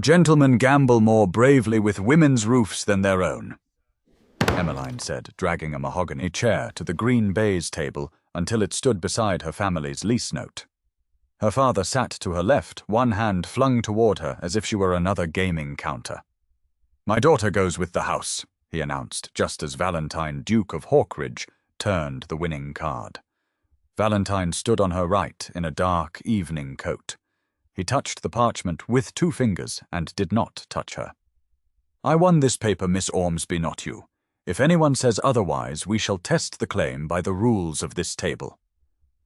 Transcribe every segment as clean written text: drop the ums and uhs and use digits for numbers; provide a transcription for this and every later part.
Gentlemen gamble more bravely with women's roofs than their own, Emmeline said, dragging a mahogany chair to the green baize table until it stood beside her family's lease note. Her father sat to her left, one hand flung toward her as if she were another gaming counter. "My daughter goes with the house," he announced, just as Valentine, Duke of Hawkridge, turned the winning card. Valentine stood on her right in a dark evening coat. He touched the parchment with 2 fingers and did not touch her. "I won this paper, Miss Ormsby, not you. If anyone says otherwise, we shall test the claim by the rules of this table.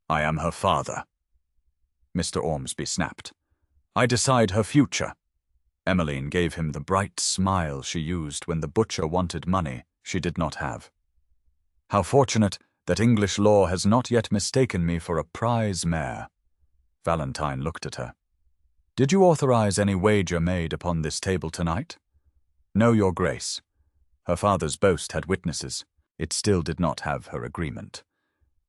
I am her father." Mr. Ormsby snapped. "I decide her future." Emmeline gave him the bright smile she used when the butcher wanted money she did not have. "How fortunate that English law has not yet mistaken me for a prize mare." Valentine looked at her. "Did you authorize any wager made upon this table tonight?" "No, your grace." Her father's boast had witnesses. It still did not have her agreement.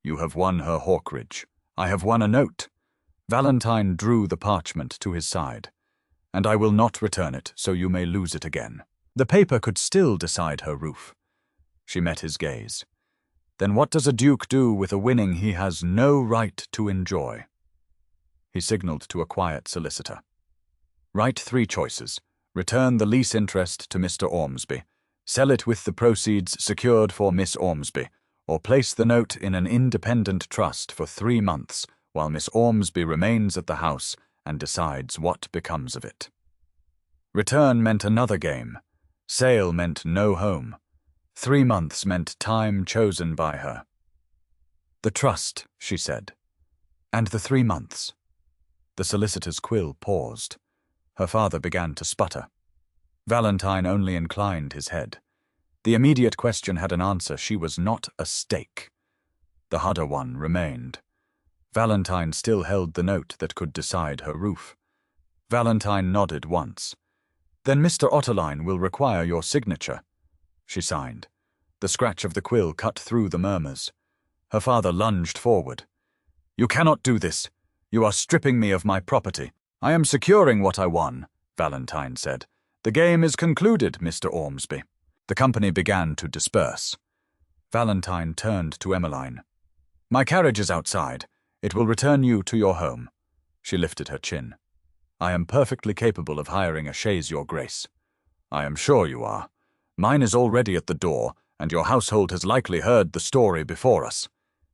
"You have won her Hawkridge. I have won a note." Valentine drew the parchment to his side. "And I will not return it, so you may lose it again." The paper could still decide her roof. She met his gaze. "Then what does a duke do with a winning he has no right to enjoy?" He signaled to a quiet solicitor. "Write 3 choices. Return the lease interest to Mr. Ormsby. Sell it with the proceeds secured for Miss Ormsby, or place the note in an independent trust for 3 months while Miss Ormsby remains at the house and decides what becomes of it." Return meant another game. Sale meant no home. 3 months meant time chosen by her. "The trust," she said. "And the 3 months." The solicitor's quill paused. Her father began to sputter. Valentine only inclined his head. The immediate question had an answer. She was not a stake. The harder one remained. Valentine still held the note that could decide her roof. Valentine nodded once. "Then Mr. Otterline will require your signature." She signed. The scratch of the quill cut through the murmurs. Her father lunged forward. "You cannot do this. You are stripping me of my property." "I am securing what I won," Valentine said. "The game is concluded, Mr. Ormsby." The company began to disperse. Valentine turned to Emmeline. "My carriage is outside. It will return you to your home." She lifted her chin. "I am perfectly capable of hiring a chaise, your grace." "I am sure you are. Mine is already at the door, and your household has likely heard the story before us."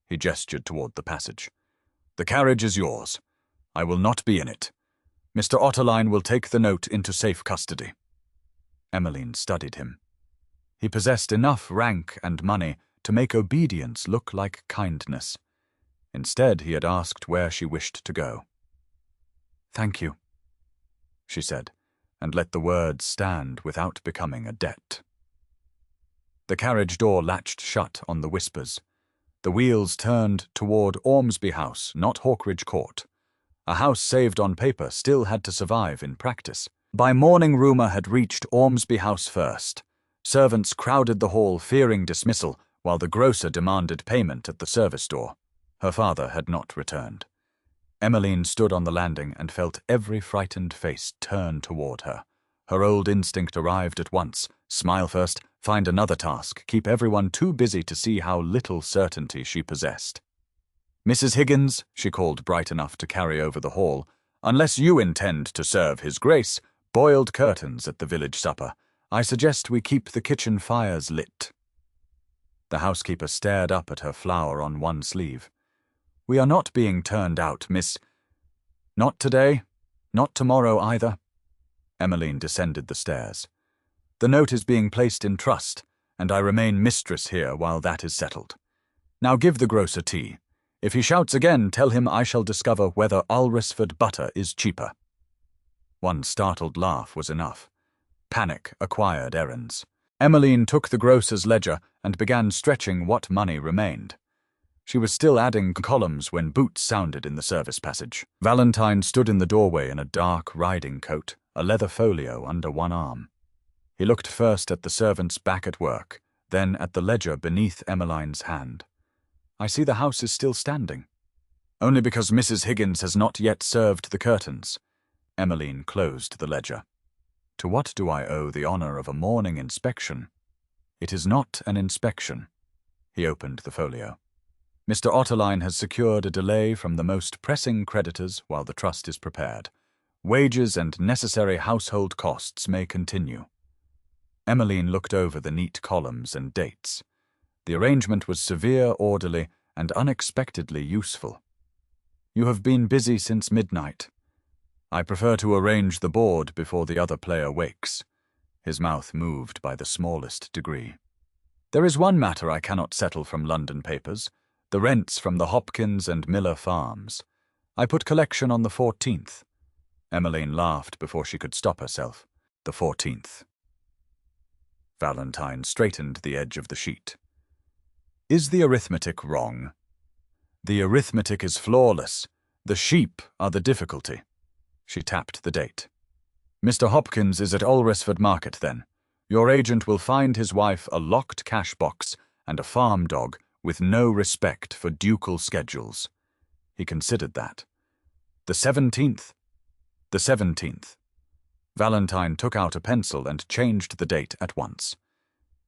He gestured toward the passage. "The carriage is yours. I will not be in it. Mr. Otterline will take the note into safe custody." Emmeline studied him. He possessed enough rank and money to make obedience look like kindness. Instead, he had asked where she wished to go. "Thank you," she said, and let the words stand without becoming a debt. The carriage door latched shut on the whispers. The wheels turned toward Ormsby House, not Hawkridge Court. A house saved on paper still had to survive in practice. By morning, rumour had reached Ormsby House first. Servants crowded the hall, fearing dismissal, while the grocer demanded payment at the service door. Her father had not returned. Emmeline stood on the landing and felt every frightened face turn toward her. Her old instinct arrived at once. Smile first, find another task, keep everyone too busy to see how little certainty she possessed. "Mrs. Higgins," she called bright enough to carry over the hall, "unless you intend to serve His Grace boiled curtains at the village supper, I suggest we keep the kitchen fires lit." The housekeeper stared up at her flower on one sleeve. "We are not being turned out, Miss—" "Not today, not tomorrow either." Emmeline descended the stairs. "The note is being placed in trust, and I remain mistress here while that is settled. Now give the grocer tea. If he shouts again, tell him I shall discover whether Alresford butter is cheaper." One startled laugh was enough. Panic acquired errands. Emmeline took the grocer's ledger and began stretching what money remained. She was still adding columns when boots sounded in the service passage. Valentine stood in the doorway in a dark riding coat, a leather folio under one arm. He looked first at the servants back at work, then at the ledger beneath Emmeline's hand. "I see the house is still standing." "Only because Mrs. Higgins has not yet served the curtains." Emmeline closed the ledger. To what do I owe the honor of a morning inspection? It is not an inspection. He opened the folio. Mr. Otterline has secured a delay from the most pressing creditors while the trust is prepared. Wages and necessary household costs may continue. Emmeline looked over the neat columns and dates. The arrangement was severe, orderly, and unexpectedly useful. You have been busy since midnight. I prefer to arrange the board before the other player wakes. His mouth moved by the smallest degree. There is one matter I cannot settle from London papers, the rents from the Hopkins and Miller farms. I put collection on the 14th. Emmeline laughed before she could stop herself. The 14th. Valentine straightened the edge of the sheet. Is the arithmetic wrong? The arithmetic is flawless. The sheep are the difficulty. She tapped the date. Mr. Hopkins is at Alresford Market, then. Your agent will find his wife a locked cash box and a farm dog with no respect for ducal schedules. He considered that. The 17th. The 17th. Valentine took out a pencil and changed the date at once.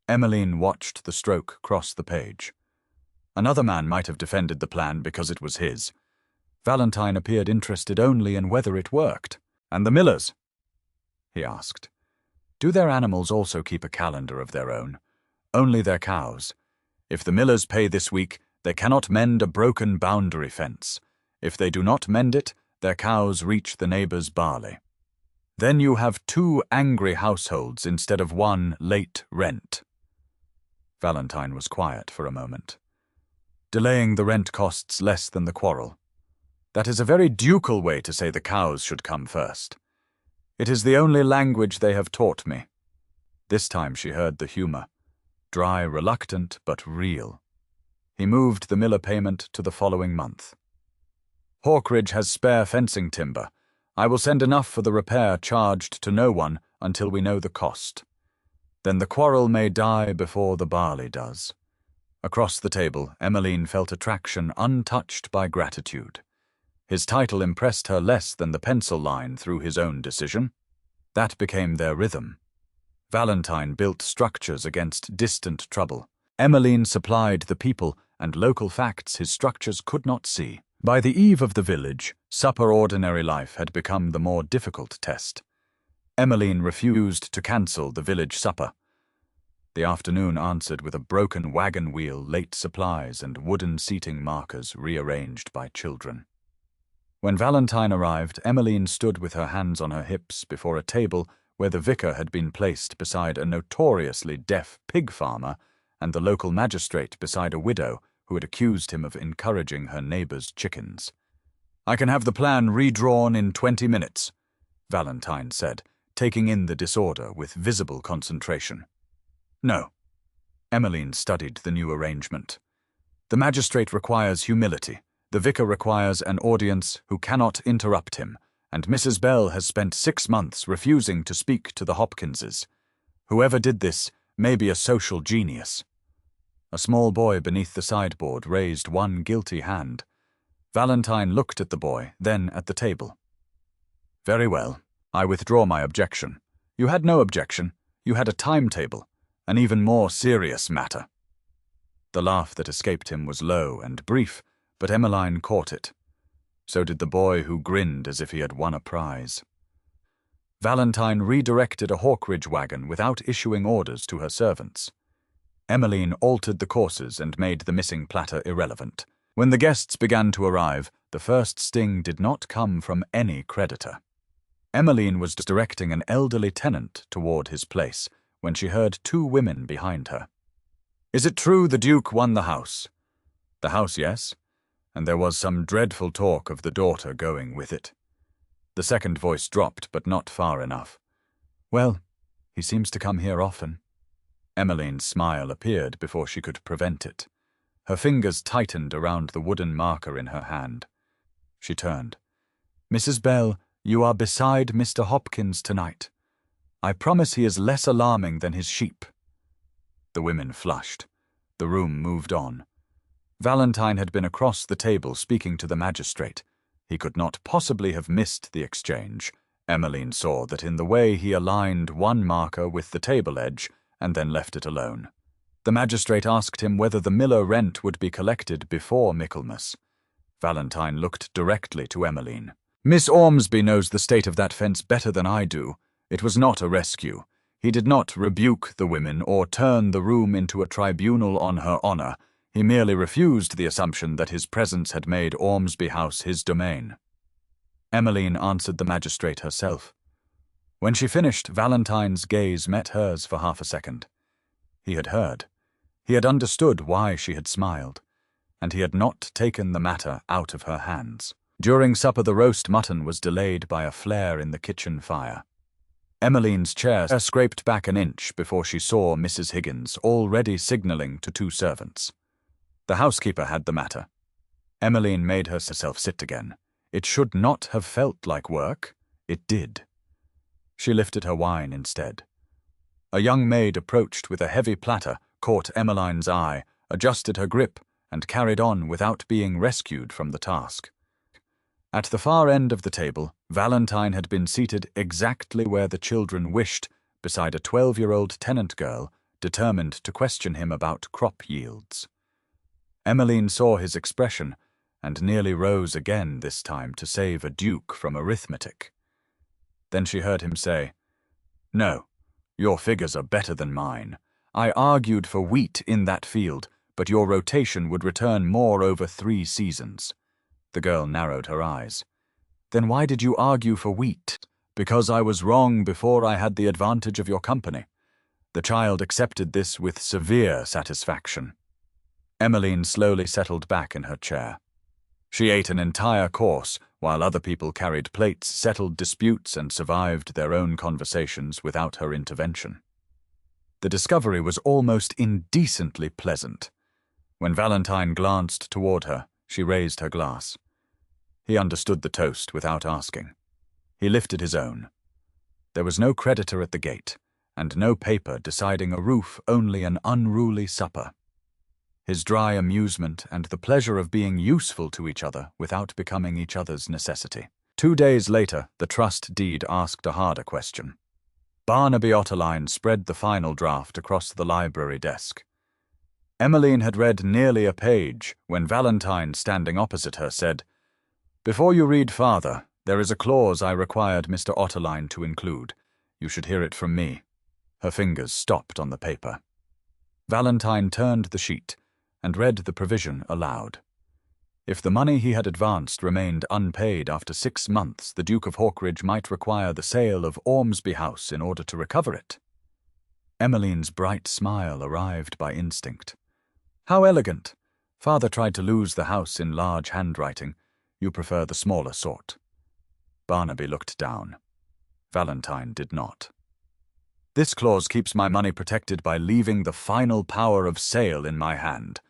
Emmeline watched the stroke cross the page. Another man might have defended the plan because it was his. Valentine appeared interested only in whether it worked. And the Millers? He asked. Do their animals also keep a calendar of their own? Only their cows. If the Millers pay this week, they cannot mend a broken boundary fence. If they do not mend it, their cows reach the neighbour's barley. Then you have 2 angry households instead of 1 late rent. Valentine was quiet for a moment. Delaying the rent costs less than the quarrel. That is a very ducal way to say the cows should come first. It is the only language they have taught me. This time she heard the humour. Dry, reluctant, but real. He moved the Miller payment to the following month. Hawkridge has spare fencing timber. I will send enough for the repair charged to no one until we know the cost. Then the quarrel may die before the barley does. Across the table, Emmeline felt attraction untouched by gratitude. His title impressed her less than the pencil line through his own decision. That became their rhythm. Valentine built structures against distant trouble. Emmeline supplied the people and local facts his structures could not see. By the eve of the village, supper ordinary life had become the more difficult test. Emmeline refused to cancel the village supper. The afternoon answered with a broken wagon wheel, late supplies, and wooden seating markers rearranged by children. When Valentine arrived, Emmeline stood with her hands on her hips before a table where the vicar had been placed beside a notoriously deaf pig farmer and the local magistrate beside a widow who had accused him of encouraging her neighbour's chickens. I can have the plan redrawn in 20 minutes, Valentine said, taking in the disorder with visible concentration. No. Emmeline studied the new arrangement. The magistrate requires humility. The vicar requires an audience who cannot interrupt him, and Mrs. Bell has spent 6 months refusing to speak to the Hopkinses. Whoever did this may be a social genius. A small boy beneath the sideboard raised one guilty hand. Valentine looked at the boy, then at the table. Very well, I withdraw my objection. You had no objection. You had a timetable, an even more serious matter. The laugh that escaped him was low and brief, but Emmeline caught it. So did the boy who grinned as if he had won a prize. Valentine redirected a Hawkridge wagon without issuing orders to her servants. Emmeline altered the courses and made the missing platter irrelevant. When the guests began to arrive, the first sting did not come from any creditor. Emmeline was directing an elderly tenant toward his place when she heard 2 women behind her. Is it true the Duke won the house? The house, yes. And there was some dreadful talk of the daughter going with it. The second voice dropped, but not far enough. Well, he seems to come here often. Emmeline's smile appeared before she could prevent it. Her fingers tightened around the wooden marker in her hand. She turned. Mrs. Bell, you are beside Mr. Hopkins tonight. I promise he is less alarming than his sheep. The women flushed. The room moved on. Valentine had been across the table speaking to the magistrate. He could not possibly have missed the exchange. Emmeline saw that in the way he aligned one marker with the table edge and then left it alone. The magistrate asked him whether the Miller rent would be collected before Michaelmas. Valentine looked directly to Emmeline. "Miss Ormsby knows the state of that fence better than I do. It was not a rescue. He did not rebuke the women or turn the room into a tribunal on her honour. He merely refused the assumption that his presence had made Ormsby House his domain." Emmeline answered the magistrate herself. When she finished, Valentine's gaze met hers for half a second. He had heard. He had understood why she had smiled, and he had not taken the matter out of her hands. During supper, the roast mutton was delayed by a flare in the kitchen fire. Emmeline's chair scraped back an inch before she saw Mrs. Higgins already signalling to two servants. The housekeeper had the matter. Emmeline made herself sit again. It should not have felt like work. It did. She lifted her wine instead. A young maid approached with a heavy platter, caught Emmeline's eye, adjusted her grip, and carried on without being rescued from the task. At the far end of the table, Valentine had been seated exactly where the children wished, beside a 12-year-old tenant girl, determined to question him about crop yields. Emmeline saw his expression, and nearly rose again this time to save a duke from arithmetic. Then she heard him say, "No, your figures are better than mine. I argued for wheat in that field, but your rotation would return more over 3 seasons. The girl narrowed her eyes. "Then why did you argue for wheat?" "Because I was wrong before I had the advantage of your company." The child accepted this with severe satisfaction. Emmeline slowly settled back in her chair. She ate an entire course, while other people carried plates, settled disputes, and survived their own conversations without her intervention. The discovery was almost indecently pleasant. When Valentine glanced toward her, she raised her glass. He understood the toast without asking. He lifted his own. There was no creditor at the gate, and no paper deciding a roof, only an unruly supper. His dry amusement and the pleasure of being useful to each other without becoming each other's necessity. 2 days later, the trust deed asked a harder question. Barnaby Otterline spread the final draft across the library desk. Emmeline had read nearly a page when Valentine, standing opposite her, said, "Before you read farther, there is a clause I required Mr. Otterline to include. You should hear it from me." Her fingers stopped on the paper. Valentine turned the sheet and read the provision aloud. If the money he had advanced remained unpaid after 6 months, the Duke of Hawkridge might require the sale of Ormsby House in order to recover it. Emmeline's bright smile arrived by instinct. "How elegant! Father tried to lose the house in large handwriting. You prefer the smaller sort." Barnaby looked down. Valentine did not. "This clause keeps my money protected by leaving the final power of sale in my hand,"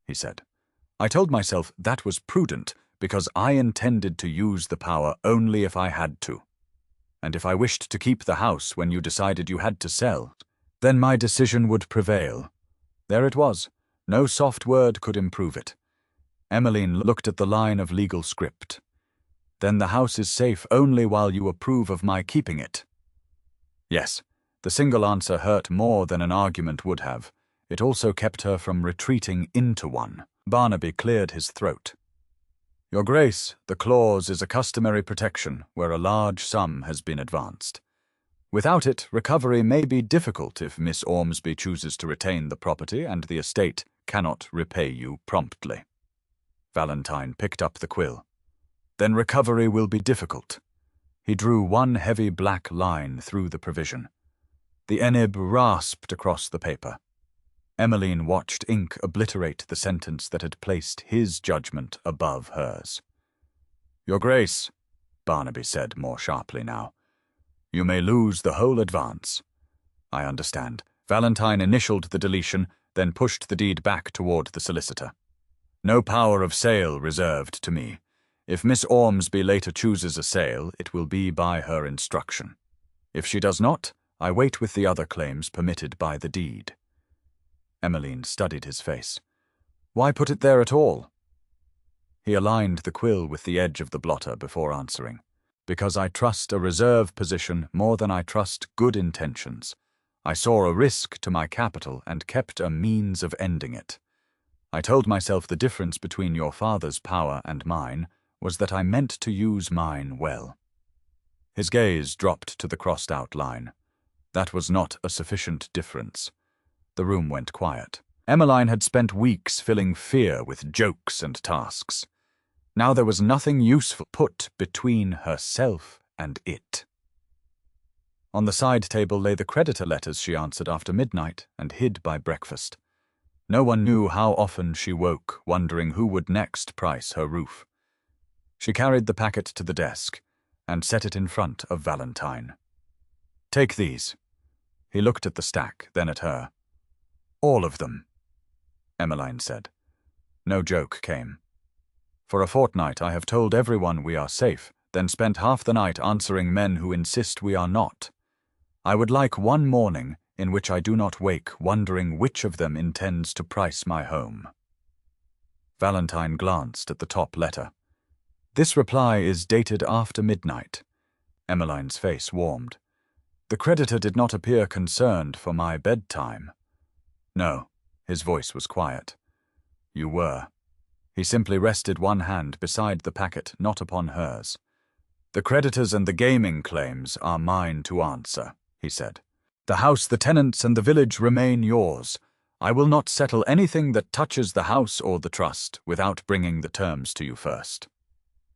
he said. "I told myself that was prudent because I intended to use the power only if I had to. And if I wished to keep the house when you decided you had to sell, then my decision would prevail." There it was. No soft word could improve it. Emmeline looked at the line of legal script. "Then the house is safe only while you approve of my keeping it." Yes, the single answer hurt more than an argument would have. It also kept her from retreating into one. Barnaby cleared his throat. "Your Grace, the clause is a customary protection where a large sum has been advanced. Without it, recovery may be difficult if Miss Ormsby chooses to retain the property and the estate cannot repay you promptly." Valentine picked up the quill. "Then recovery will be difficult." He drew one heavy black line through the provision. The enib rasped across the paper. Emmeline watched ink obliterate the sentence that had placed his judgment above hers. "Your Grace," Barnaby said more sharply now, "you may lose the whole advance." "I understand." Valentine initialed the deletion, then pushed the deed back toward the solicitor. "No power of sale reserved to me. If Miss Ormsby later chooses a sale, it will be by her instruction. If she does not, I wait with the other claims permitted by the deed." Emmeline studied his face. "Why put it there at all?" He aligned the quill with the edge of the blotter before answering. Because I trust a reserve position more than I trust good intentions. I saw a risk to my capital and kept a means of ending it. I told myself the difference between your father's power and mine was that I meant to use mine well." His gaze dropped to the crossed-out line. That was not a sufficient difference. The room went quiet. Emmeline had spent weeks filling fear with jokes and tasks. Now there was nothing useful put between herself and it. On the side table lay the creditor letters she answered after midnight and hid by breakfast. No one knew how often she woke, wondering who would next price her roof. She carried the packet to the desk and set it in front of Valentine. "Take these." He looked at the stack, then at her. "All of them," Emmeline said. No joke came. "For a fortnight I have told everyone we are safe, then spent half the night answering men who insist we are not. I would like one morning in which I do not wake wondering which of them intends to price my home." Valentine glanced at the top letter. "This reply is dated after midnight." Emmeline's face warmed. "The creditor did not appear concerned for my bedtime." "No," his voice was quiet. "You were." He simply rested one hand beside the packet, not upon hers. "The creditors and the gaming claims are mine to answer," he said. "The house, the tenants, and the village remain yours. I will not settle anything that touches the house or the trust without bringing the terms to you first.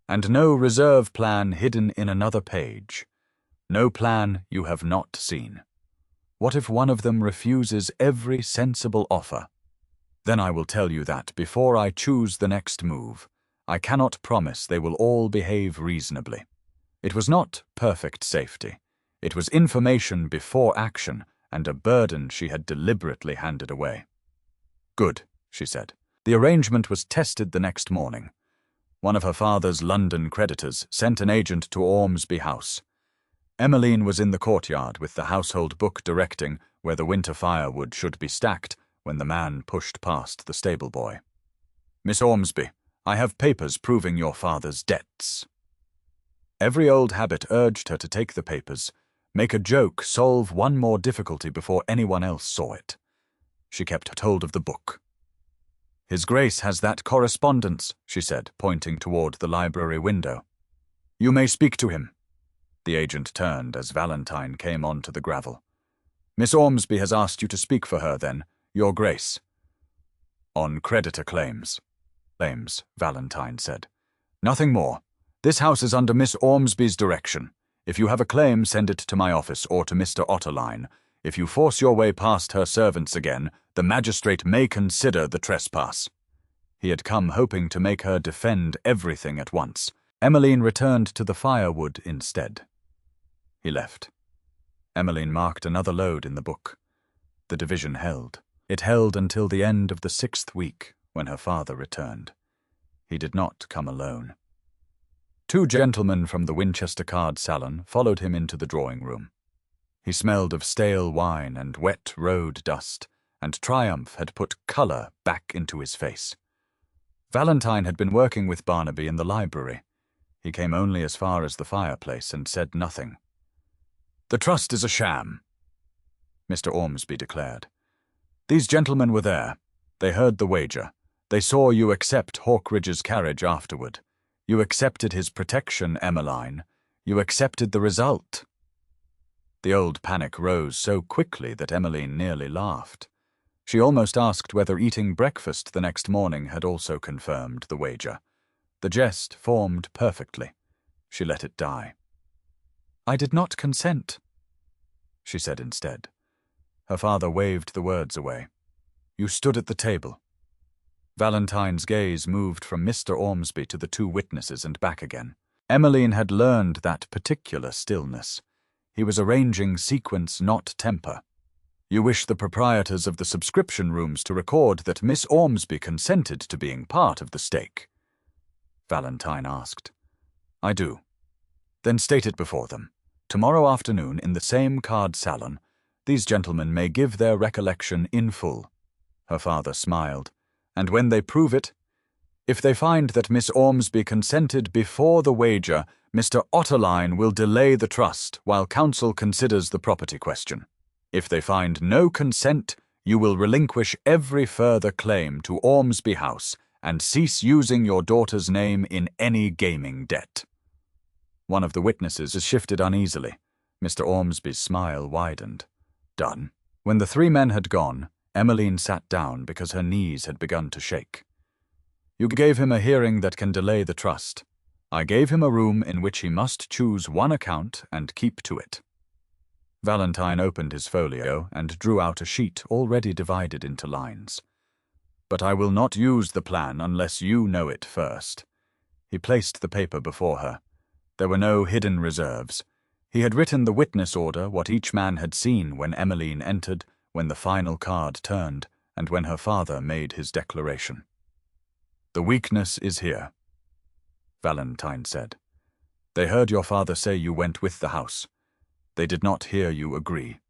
And no reserve plan hidden in another page. No plan you have not seen. What if one of them refuses every sensible offer? Then I will tell you that before I choose the next move, I cannot promise they will all behave reasonably. It was not perfect safety. It was information before action, and a burden she had deliberately handed away." "Good," she said. The arrangement was tested the next morning. One of her father's London creditors sent an agent to Ormsby House. Emmeline was in the courtyard with the household book directing where the winter firewood should be stacked when the man pushed past the stable boy. "Miss Ormsby, I have papers proving your father's debts." Every old habit urged her to take the papers, make a joke, solve one more difficulty before anyone else saw it. She kept hold of the book. "His Grace has that correspondence," she said, pointing toward the library window. "You may speak to him." The agent turned as Valentine came onto the gravel. "Miss Ormsby has asked you to speak for her, then, Your Grace." "On creditor claims." "Claims," Valentine said. "Nothing more. This house is under Miss Ormsby's direction. If you have a claim, send it to my office or to Mr. Otterline. If you force your way past her servants again, the magistrate may consider the trespass." He had come hoping to make her defend everything at once. Emmeline returned to the firewood instead. He left. Emmeline marked another load in the book. The division held. It held until the end of the 6th week, when her father returned. He did not come alone. 2 gentlemen from the Winchester card salon followed him into the drawing-room. He smelled of stale wine and wet road dust, and triumph had put colour back into his face. Valentine had been working with Barnaby in the library. He came only as far as the fireplace and said nothing. "The trust is a sham," Mr. Ormsby declared. "These gentlemen were there. They heard the wager. They saw you accept Hawkridge's carriage afterward. You accepted his protection, Emmeline. You accepted the result." The old panic rose so quickly that Emmeline nearly laughed. She almost asked whether eating breakfast the next morning had also confirmed the wager. The jest formed perfectly. She let it die. "I did not consent," she said instead. Her father waved the words away. "You stood at the table." Valentine's gaze moved from Mr. Ormsby to the 2 witnesses and back again. Emmeline had learned that particular stillness. He was arranging sequence, not temper. "You wish the proprietors of the subscription rooms to record that Miss Ormsby consented to being part of the stake?" Valentine asked. "I do." "Then state it before them. Tomorrow afternoon, in the same card salon, these gentlemen may give their recollection in full." Her father smiled. "And when they prove it, if they find that Miss Ormsby consented before the wager, Mr. Otterline will delay the trust while council considers the property question. If they find no consent, you will relinquish every further claim to Ormsby House and cease using your daughter's name in any gaming debt. One of the witnesses shifted uneasily. Mr. Ormsby's smile widened. Done. When the three men had gone, Emmeline sat down because her knees had begun to shake. You gave him a hearing that can delay the trust. I gave him a room in which he must choose one account and keep to it. Valentine opened his folio and drew out a sheet already divided into lines. But I will not use the plan unless you know it first. He placed the paper before her. There were no hidden reserves. He had written the witness order, what each man had seen when Emmeline entered, when the final card turned, and when her father made his declaration. The weakness is here, Valentine said. They heard your father say you went with the house. They did not hear you agree.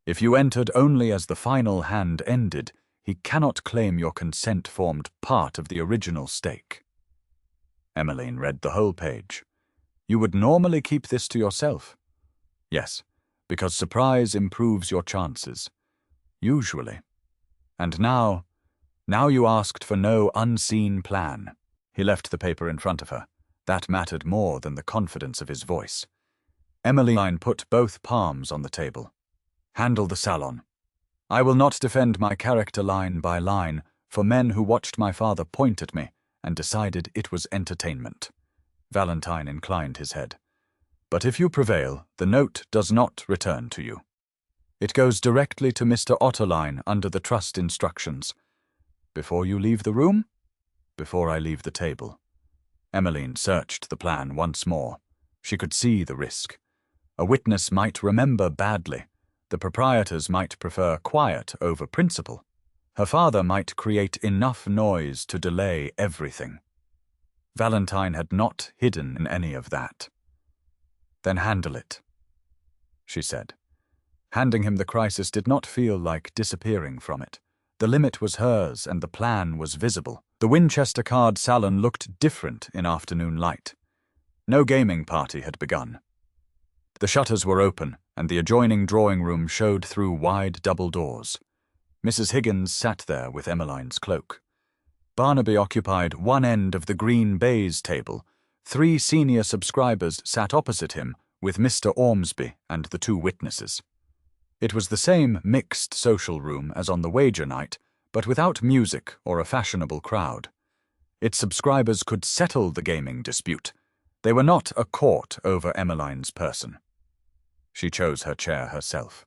If you entered only as the final hand ended, he cannot claim your consent formed part of the original stake. Emmeline read the whole page. You would normally keep this to yourself. Yes, because surprise improves your chances. Usually. And now you asked for no unseen plan. He left the paper in front of her. That mattered more than the confidence of his voice. Emmeline put both palms on the table. Handle the salon. I will not defend my character line by line, for men who watched my father point at me and decided it was entertainment. Valentine inclined his head. But if you prevail, the note does not return to you. It goes directly to Mr. Otterline under the trust instructions. Before you leave the room? Before I leave the table. Emmeline searched the plan once more. She could see the risk. A witness might remember badly. The proprietors might prefer quiet over principle. Her father might create enough noise to delay everything. Valentine had not hidden any of that. Then handle it, she said. Handing him the crisis did not feel like disappearing from it. The limit was hers and the plan was visible. The Winchester card salon looked different in afternoon light. No gaming party had begun. The shutters were open and the adjoining drawing room showed through wide double doors. Mrs. Higgins sat there with Emmeline's cloak. Barnaby occupied one end of the green baize table. 3 senior subscribers sat opposite him with Mr. Ormsby and the 2 witnesses. It was the same mixed social room as on the wager night, but without music or a fashionable crowd. Its subscribers could settle the gaming dispute. They were not a court over Emmeline's person. She chose her chair herself.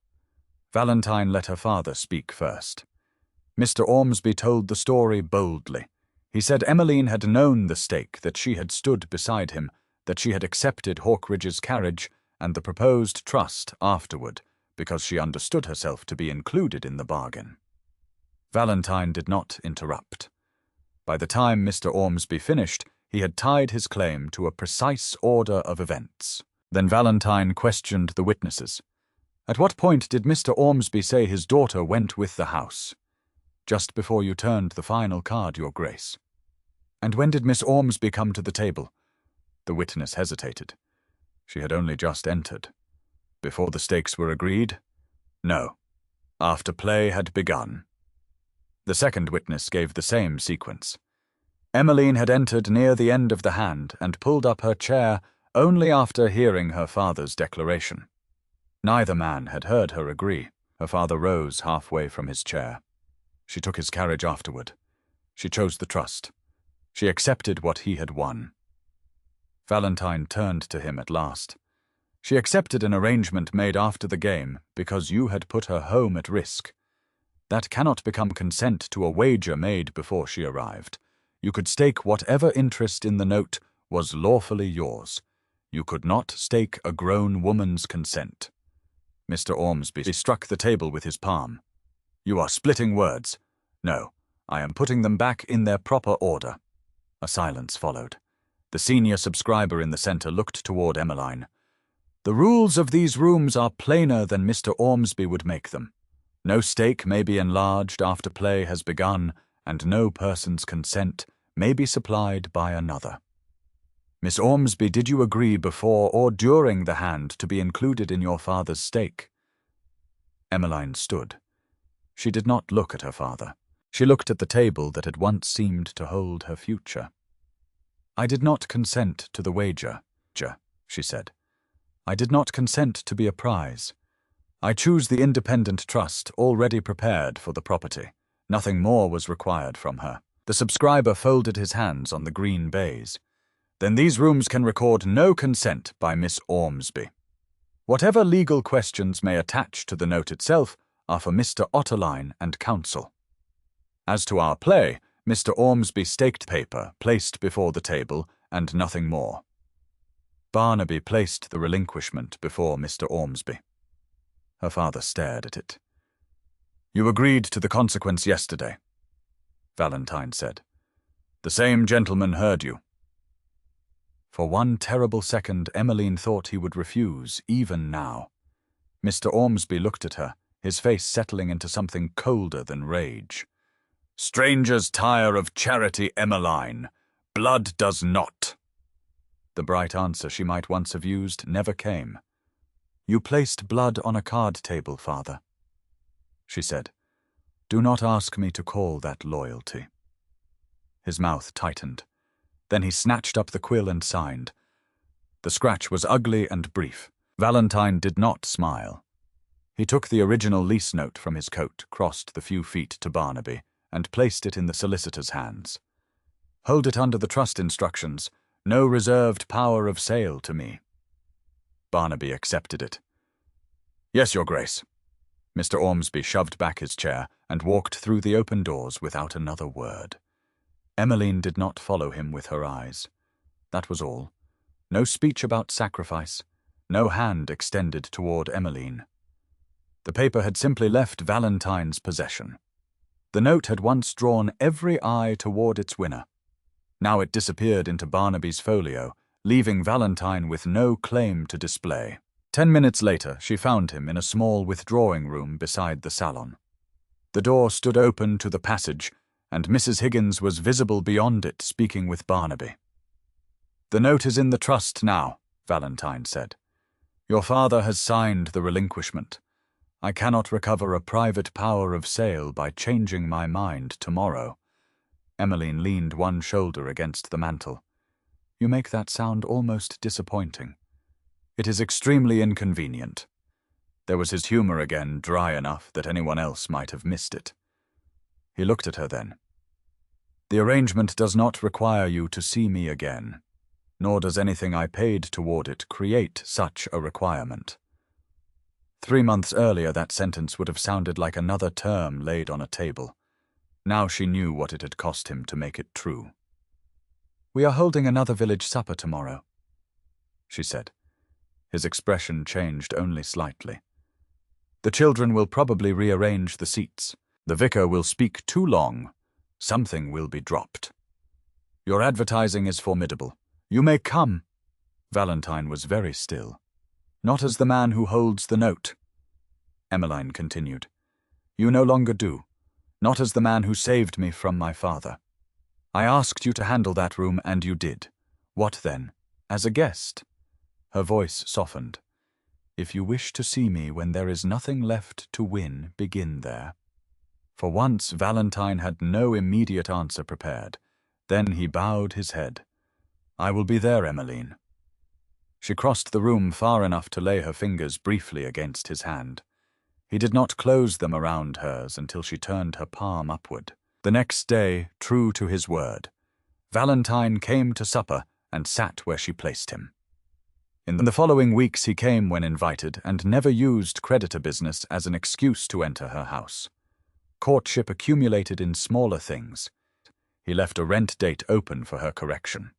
Valentine let her father speak first. Mr. Ormsby told the story boldly. He said Emmeline had known the stake, that she had stood beside him, that she had accepted Hawkridge's carriage and the proposed trust afterward, because she understood herself to be included in the bargain. Valentine did not interrupt. By the time Mr. Ormsby finished, he had tied his claim to a precise order of events. Then Valentine questioned the witnesses. At what point did Mr. Ormsby say his daughter went with the house? Just before you turned the final card, Your Grace. And when did Miss Ormsby come to the table? The witness hesitated. She had only just entered. Before the stakes were agreed? No. After play had begun. The second witness gave the same sequence. Emmeline had entered near the end of the hand and pulled up her chair only after hearing her father's declaration. Neither man had heard her agree. Her father rose halfway from his chair. She took his carriage afterward. She chose the trust. She accepted what he had won. Valentine turned to him at last. She accepted an arrangement made after the game because you had put her home at risk. That cannot become consent to a wager made before she arrived. You could stake whatever interest in the note was lawfully yours. You could not stake a grown woman's consent. Mr. Ormsby struck the table with his palm. You are splitting words. No, I am putting them back in their proper order. A silence followed. The senior subscriber in the center looked toward Emmeline. The rules of these rooms are plainer than Mr. Ormsby would make them. No stake may be enlarged after play has begun, and no person's consent may be supplied by another. Miss Ormsby, did you agree before or during the hand to be included in your father's stake? Emmeline stood. She did not look at her father. She looked at the table that had once seemed to hold her future. I did not consent to the wager, she said. I did not consent to be a prize. I choose the independent trust already prepared for the property. Nothing more was required from her. The subscriber folded his hands on the green baize. Then these rooms can record no consent by Miss Ormsby. Whatever legal questions may attach to the note itself are for Mr. Otterline and counsel. As to our play, Mr. Ormsby staked paper placed before the table and nothing more. Barnaby placed the relinquishment before Mr. Ormsby. Her father stared at it. You agreed to the consequence yesterday, Valentine said. The same gentleman heard you. For one terrible second, Emmeline thought he would refuse, even now. Mr. Ormsby looked at her, his face settling into something colder than rage. Strangers tire of charity, Emmeline. Blood does not. The bright answer she might once have used never came. You placed blood on a card table, father, she said. Do not ask me to call that loyalty. His mouth tightened. Then he snatched up the quill and signed. The scratch was ugly and brief. Valentine did not smile. He took the original lease note from his coat, crossed the few feet to Barnaby, and placed it in the solicitor's hands. Hold it under the trust instructions. No reserved power of sale to me. Barnaby accepted it. Yes, Your Grace. Mr. Ormsby shoved back his chair and walked through the open doors without another word. Emmeline did not follow him with her eyes. That was all. No speech about sacrifice, no hand extended toward Emmeline. The paper had simply left Valentine's possession. The note had once drawn every eye toward its winner. Now it disappeared into Barnaby's folio, leaving Valentine with no claim to display. 10 minutes later, she found him in a small withdrawing room beside the salon. The door stood open to the passage, and Mrs. Higgins was visible beyond it, speaking with Barnaby. The note is in the trust now, Valentine said. Your father has signed the relinquishment. I cannot recover a private power of sale by changing my mind tomorrow. Emmeline leaned one shoulder against the mantel. You make that sound almost disappointing. It is extremely inconvenient. There was his humor again, dry enough that anyone else might have missed it. He looked at her then. The arrangement does not require you to see me again, nor does anything I paid toward it create such a requirement. 3 months earlier, that sentence would have sounded like another term laid on a table. Now she knew what it had cost him to make it true. We are holding another village supper tomorrow, she said. His expression changed only slightly. The children will probably rearrange the seats. The vicar will speak too long. Something will be dropped. Your advertising is formidable. You may come. Valentine was very still. Not as the man who holds the note. Emmeline continued. You no longer do. Not as the man who saved me from my father. I asked you to handle that room, and you did. What then? As a guest? Her voice softened. If you wish to see me when there is nothing left to win, begin there. For once, Valentine had no immediate answer prepared. Then he bowed his head. I will be there, Emmeline. She crossed the room far enough to lay her fingers briefly against his hand. He did not close them around hers until she turned her palm upward. The next day, true to his word, Valentine came to supper and sat where she placed him. In the following weeks he came when invited and never used creditor business as an excuse to enter her house. Courtship accumulated in smaller things. He left a rent date open for her correction.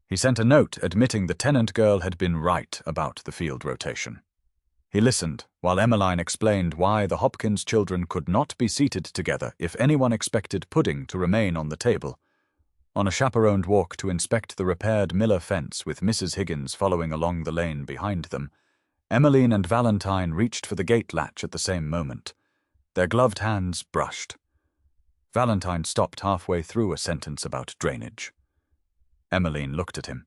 He sent a note admitting the tenant girl had been right about the field rotation. He listened while Emmeline explained why the Hopkins children could not be seated together if anyone expected pudding to remain on the table. On a chaperoned walk to inspect the repaired Miller fence with Mrs. Higgins following along the lane behind them, Emmeline and Valentine reached for the gate latch at the same moment. Their gloved hands brushed. Valentine stopped halfway through a sentence about drainage. Emmeline looked at him.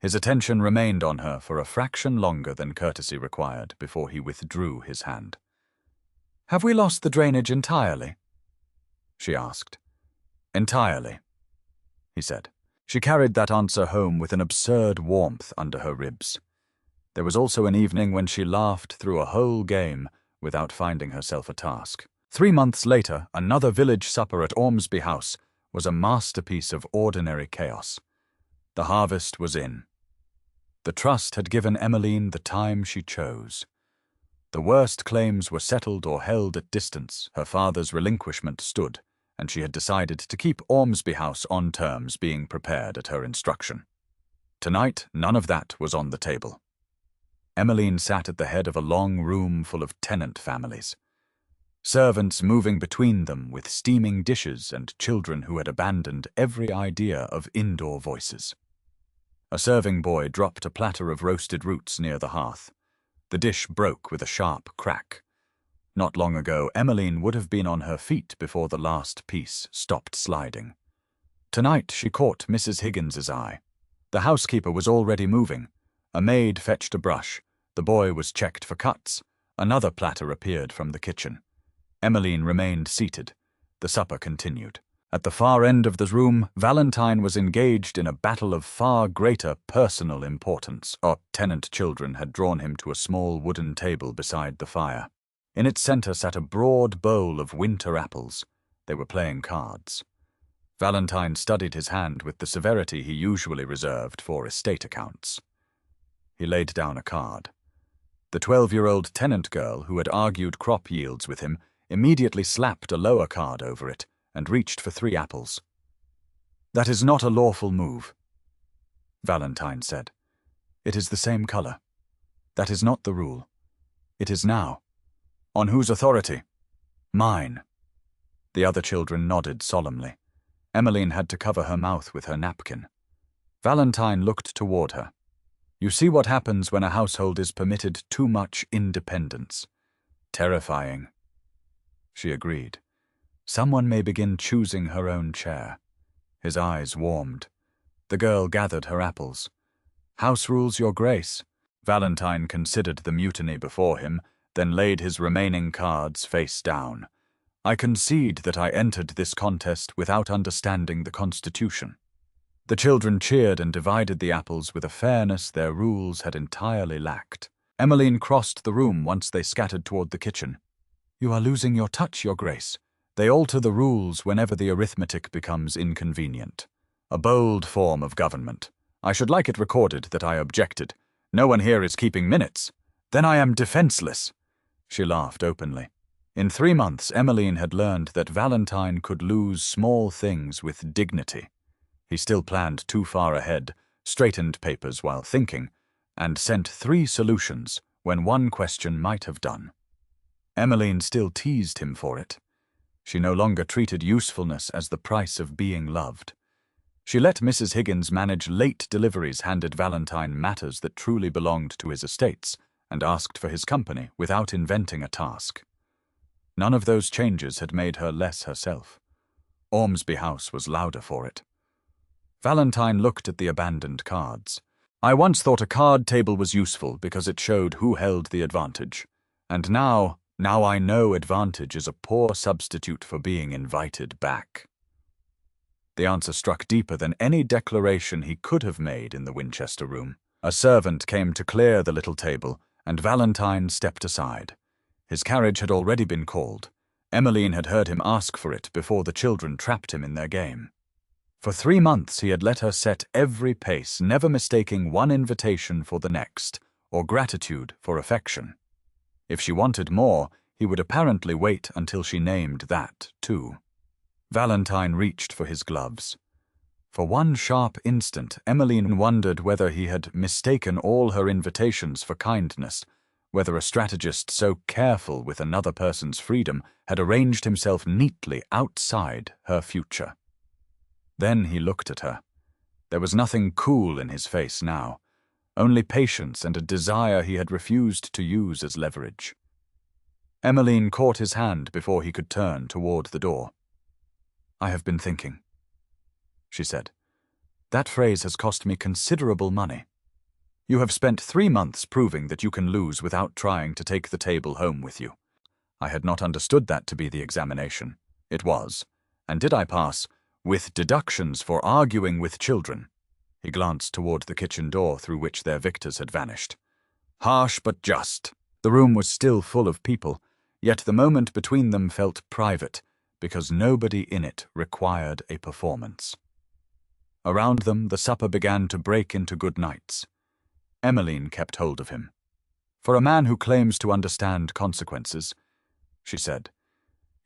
His attention remained on her for a fraction longer than courtesy required before he withdrew his hand. "Have we lost the drainage entirely?" she asked. "Entirely," he said. She carried that answer home with an absurd warmth under her ribs. There was also an evening when she laughed through a whole game without finding herself a task. 3 months later, another village supper at Ormsby House was a masterpiece of ordinary chaos. The harvest was in. The trust had given Emmeline the time she chose. The worst claims were settled or held at distance, her father's relinquishment stood, and she had decided to keep Ormsby House on terms being prepared at her instruction. Tonight, none of that was on the table. Emmeline sat at the head of a long room full of tenant families. Servants moving between them with steaming dishes and children who had abandoned every idea of indoor voices. A serving boy dropped a platter of roasted roots near the hearth. The dish broke with a sharp crack. Not long ago, Emmeline would have been on her feet before the last piece stopped sliding. Tonight she caught Mrs. Higgins's eye. The housekeeper was already moving. A maid fetched a brush. The boy was checked for cuts. Another platter appeared from the kitchen. Emmeline remained seated. The supper continued. At the far end of the room, Valentine was engaged in a battle of far greater personal importance. Our tenant children had drawn him to a small wooden table beside the fire. In its center sat a broad bowl of winter apples. They were playing cards. Valentine studied his hand with the severity he usually reserved for estate accounts. He laid down a card. The 12-year-old tenant girl who had argued crop yields with him immediately slapped a lower card over it and reached for 3 apples. "That is not a lawful move," Valentine said. "It is the same color. That is not the rule. It is now. On whose authority?" "Mine." The other children nodded solemnly. Emmeline had to cover her mouth with her napkin. Valentine looked toward her. "You see what happens when a household is permitted too much independence. Terrifying." She agreed. Someone may begin choosing her own chair. His eyes warmed. The girl gathered her apples. "House rules, Your Grace." Valentine considered the mutiny before him, then laid his remaining cards face down. "I concede that I entered this contest without understanding the Constitution." The children cheered and divided the apples with a fairness their rules had entirely lacked. Emmeline crossed the room once they scattered toward the kitchen. "You are losing your touch, Your Grace. They alter the rules whenever the arithmetic becomes inconvenient. A bold form of government. I should like it recorded that I objected. No one here is keeping minutes. Then I am defenseless." She laughed openly. In 3 months, Emmeline had learned that Valentine could lose small things with dignity. He still planned too far ahead, straightened papers while thinking, and sent 3 solutions when 1 question might have done. Emmeline still teased him for it. She no longer treated usefulness as the price of being loved. She let Mrs. Higgins manage late deliveries, handed Valentine matters that truly belonged to his estates, and asked for his company without inventing a task. None of those changes had made her less herself. Ormsby House was louder for it. Valentine looked at the abandoned cards. "I once thought a card table was useful because it showed who held the advantage. And now I know advantage is a poor substitute for being invited back." The answer struck deeper than any declaration he could have made in the Winchester room. A servant came to clear the little table, and Valentine stepped aside. His carriage had already been called. Emmeline had heard him ask for it before the children trapped him in their game. For 3 months he had let her set every pace, never mistaking one invitation for the next, or gratitude for affection. If she wanted more, he would apparently wait until she named that, too. Valentine reached for his gloves. For one sharp instant, Emmeline wondered whether he had mistaken all her invitations for kindness, whether a strategist so careful with another person's freedom had arranged himself neatly outside her future. Then he looked at her. There was nothing cool in his face now, only patience and a desire he had refused to use as leverage. Emmeline caught his hand before he could turn toward the door. "I have been thinking," she said. "That phrase has cost me considerable money." You have spent 3 months proving that you can lose without trying to take the table home with you. I had not understood that to be the examination. It was. And did I pass? With deductions for arguing with children. He glanced toward the kitchen door through which their victors had vanished. Harsh but just. The room was still full of people, yet the moment between them felt private, because nobody in it required a performance. Around them, the supper began to break into good nights. Emmeline kept hold of him. For a man who claims to understand consequences, she said,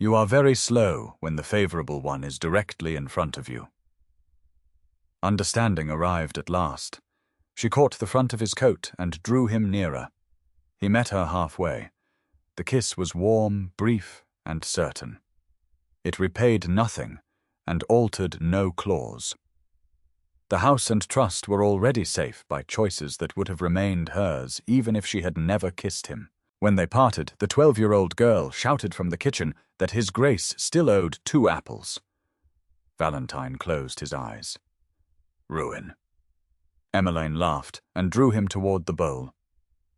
you are very slow when the favorable one is directly in front of you. Understanding arrived at last. She caught the front of his coat and drew him nearer. He met her halfway. The kiss was warm, brief, and certain. It repaid nothing and altered no clause. The house and trust were already safe by choices that would have remained hers even if she had never kissed him. When they parted, the 12-year-old girl shouted from the kitchen that His Grace still owed 2 apples. Valentine closed his eyes. Ruin. Emmeline laughed and drew him toward the bowl.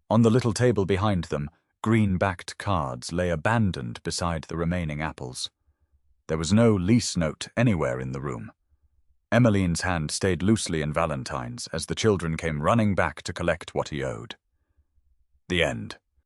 On the little table behind them, green-backed cards lay abandoned beside the remaining apples. There was no lease note anywhere in the room. Emmeline's hand stayed loosely in Valentine's as the children came running back to collect what he owed. The end.